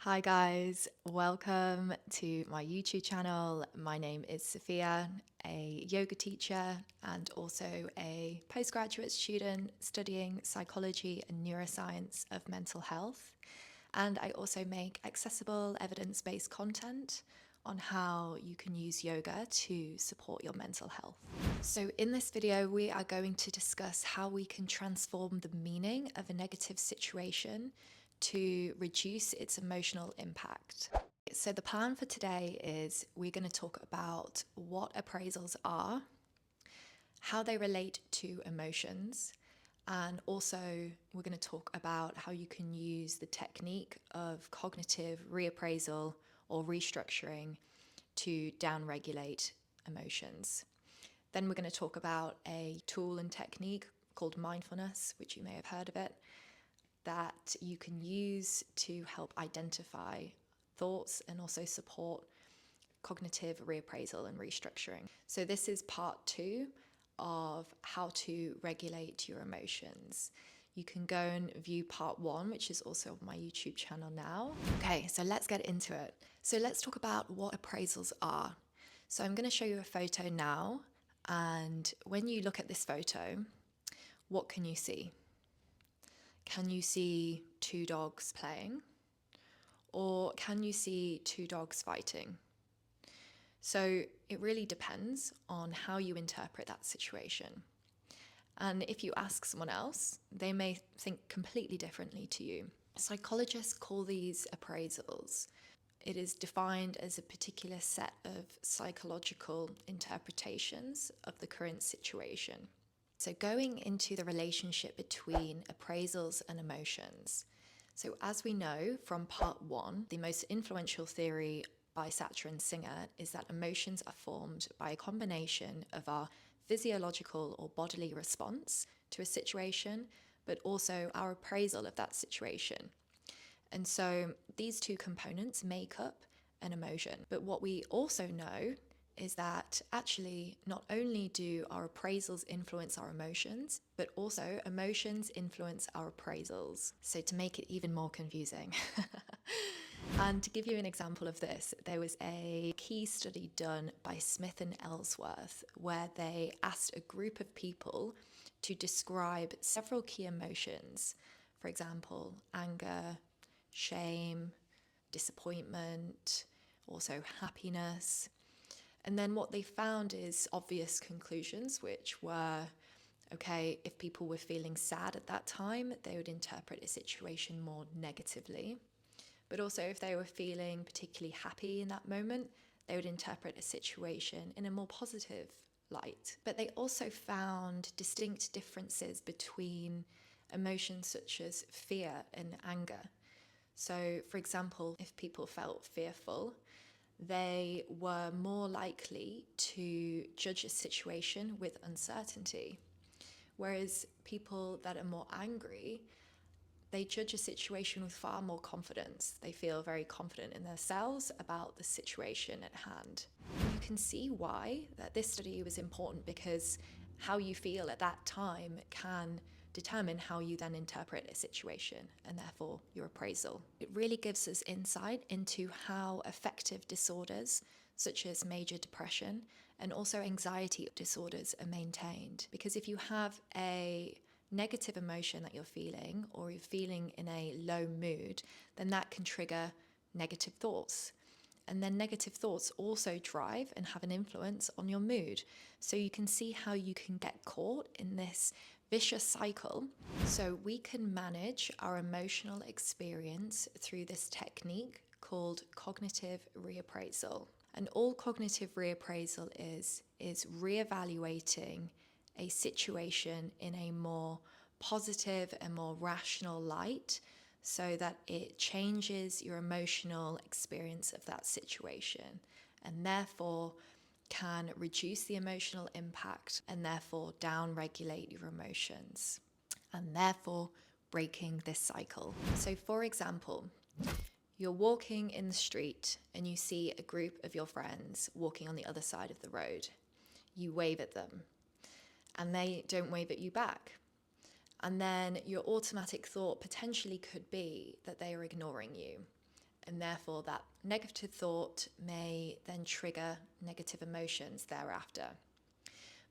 Hi guys, welcome to my YouTube channel. My name is Sophia, a yoga teacher and also a postgraduate student studying psychology and neuroscience of mental health. And I also make accessible evidence-based content on how you can use yoga to support your mental health. So in this video, we are going to discuss how we can transform the meaning of a negative situation to reduce its emotional impact. So the plan for today is we're going to talk about what appraisals are, how they relate to emotions, and also we're going to talk about how you can use the technique of cognitive reappraisal or restructuring to downregulate emotions. Then we're going to talk about a tool and technique called mindfulness, which you may have heard of it, that you can use to help identify thoughts and also support cognitive reappraisal and restructuring. So this is part 2 of how to regulate your emotions. You can go and view part 1, which is also on my YouTube channel now. Okay, so let's get into it. So let's talk about what appraisals are. So I'm going to show you a photo now, and when you look at this photo, what can you see? Can you see 2 dogs playing? Or can you see 2 dogs fighting? So it really depends on how you interpret that situation. And if you ask someone else, they may think completely differently to you. Psychologists call these appraisals. It is defined as a particular set of psychological interpretations of the current situation. So going into the relationship between appraisals and emotions. So as we know from part 1, the most influential theory by Satcher and Singer is that emotions are formed by a combination of our physiological or bodily response to a situation, but also our appraisal of that situation. And so these two components make up an emotion. But what we also know is that actually not only do our appraisals influence our emotions, but also emotions influence our appraisals. So to make it even more confusing. And to give you an example of this, there was a key study done by Smith and Ellsworth where they asked a group of people to describe several key emotions. For example, anger, shame, disappointment, also happiness. And then what they found is obvious conclusions, which were, okay, if people were feeling sad at that time, they would interpret a situation more negatively. But also if they were feeling particularly happy in that moment, they would interpret a situation in a more positive light. But they also found distinct differences between emotions such as fear and anger. So, for example, if people felt fearful, they were more likely to judge a situation with uncertainty. Whereas people that are more angry, they judge a situation with far more confidence. They feel very confident in themselves about the situation at hand. You can see why that this study was important, because how you feel at that time can determine how you then interpret a situation and therefore your appraisal. It really gives us insight into how affective disorders such as major depression and also anxiety disorders are maintained. Because if you have a negative emotion that you're feeling, or you're feeling in a low mood, then that can trigger negative thoughts. And then negative thoughts also drive and have an influence on your mood. So you can see how you can get caught in this vicious cycle. So we can manage our emotional experience through this technique called cognitive reappraisal. And all cognitive reappraisal is reevaluating a situation in a more positive and more rational light, so that it changes your emotional experience of that situation and therefore can reduce the emotional impact and therefore downregulate your emotions and therefore breaking this cycle. So for example, you're walking in the street and you see a group of your friends walking on the other side of the road. You wave at them and they don't wave at you back. And then your automatic thought potentially could be that they are ignoring you. And therefore that negative thought may then trigger negative emotions thereafter.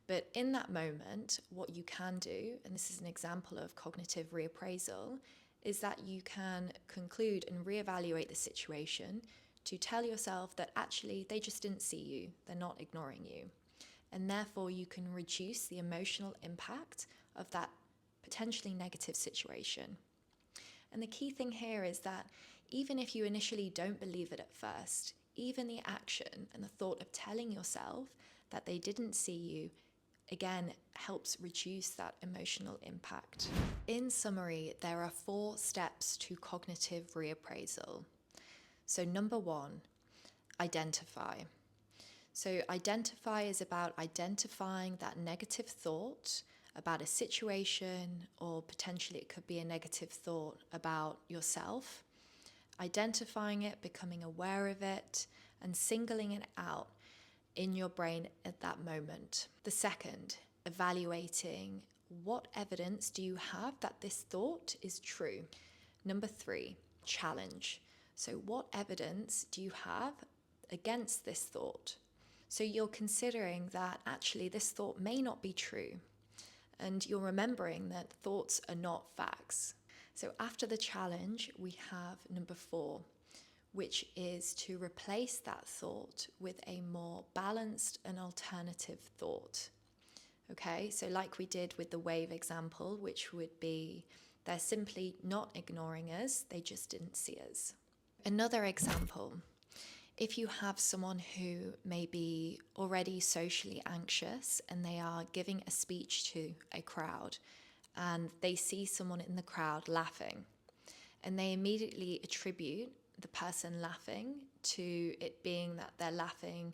But in that moment, what you can do, and this is an example of cognitive reappraisal, is that you can conclude and reevaluate the situation to tell yourself that actually they just didn't see you, they're not ignoring you. And therefore you can reduce the emotional impact of that potentially negative situation. And the key thing here is that even if you initially don't believe it at first, even the action and the thought of telling yourself that they didn't see you, again, helps reduce that emotional impact. In summary, there are 4 steps to cognitive reappraisal. So number 1, identify. So identify is about identifying that negative thought about a situation, or potentially it could be a negative thought about yourself. Identifying it, becoming aware of it, and singling it out in your brain at that moment. The second, evaluating what evidence do you have that this thought is true. Number 3, challenge. So what evidence do you have against this thought? So you're considering that actually this thought may not be true, and you're remembering that thoughts are not facts. So after the challenge, we have number 4, which is to replace that thought with a more balanced and alternative thought. Okay, so like we did with the wave example, which would be they're simply not ignoring us, they just didn't see us. Another example, if you have someone who may be already socially anxious and they are giving a speech to a crowd and they see someone in the crowd laughing, and they immediately attribute the person laughing to it being that they're laughing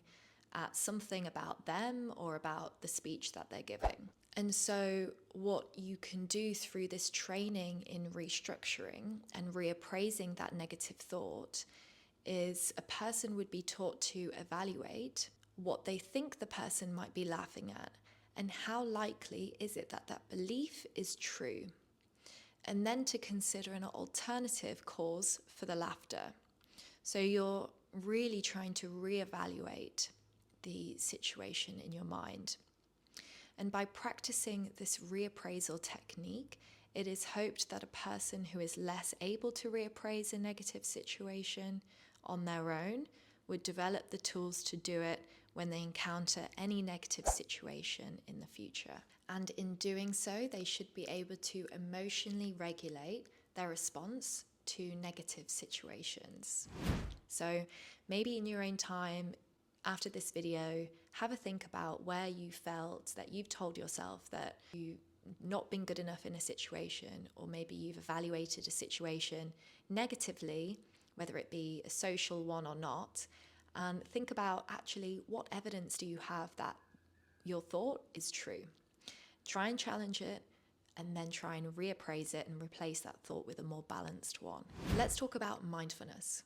at something about them or about the speech that they're giving. And so what you can do through this training in restructuring and reappraising that negative thought is a person would be taught to evaluate what they think the person might be laughing at and how likely is it that that belief is true, and then to consider an alternative cause for the laughter. So you're really trying to reevaluate the situation in your mind. And by practicing this reappraisal technique, it is hoped that a person who is less able to reappraise a negative situation on their own would develop the tools to do it when they encounter any negative situation in the future. And in doing so, they should be able to emotionally regulate their response to negative situations. So maybe in your own time, after this video, have a think about where you felt that you've told yourself that you've not been good enough in a situation, or maybe you've evaluated a situation negatively, whether it be a social one or not, and think about actually what evidence do you have that your thought is true. Try and challenge it, and then try and reappraise it and replace that thought with a more balanced one. Let's talk about mindfulness.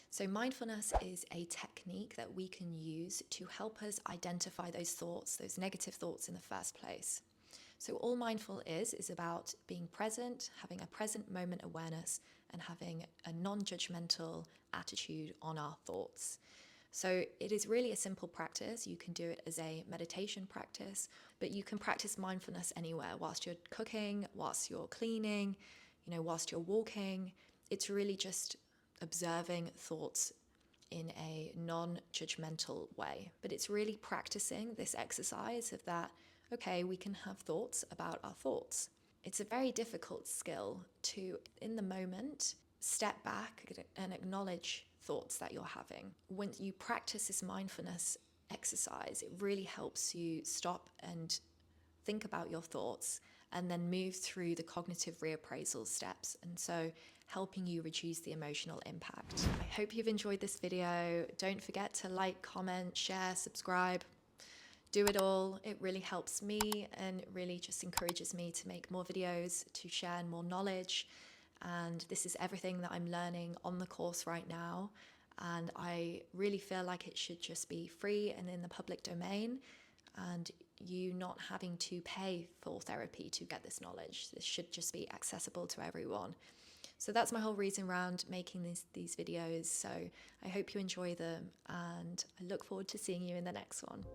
So mindfulness is a technique that we can use to help us identify those thoughts, those negative thoughts in the first place. So all mindful is about being present, having a present moment awareness, and having a non-judgmental attitude on our thoughts. So it is really a simple practice. You can do it as a meditation practice, but you can practice mindfulness anywhere, whilst you're cooking, whilst you're cleaning, whilst you're walking. It's really just observing thoughts in a non-judgmental way. But it's really practicing this exercise of that, okay, we can have thoughts about our thoughts. It's a very difficult skill to, in the moment, step back and acknowledge thoughts that you're having. When you practice this mindfulness exercise, it really helps you stop and think about your thoughts and then move through the cognitive reappraisal steps, and so helping you reduce the emotional impact. I hope you've enjoyed this video. Don't forget to like, comment, share, subscribe. Do it all. It really helps me and it really just encourages me to make more videos, to share more knowledge. And this is everything that I'm learning on the course right now. And I really feel like it should just be free and in the public domain, and you not having to pay for therapy to get this knowledge. This should just be accessible to everyone. So that's my whole reason around making these videos. So I hope you enjoy them, and I look forward to seeing you in the next one.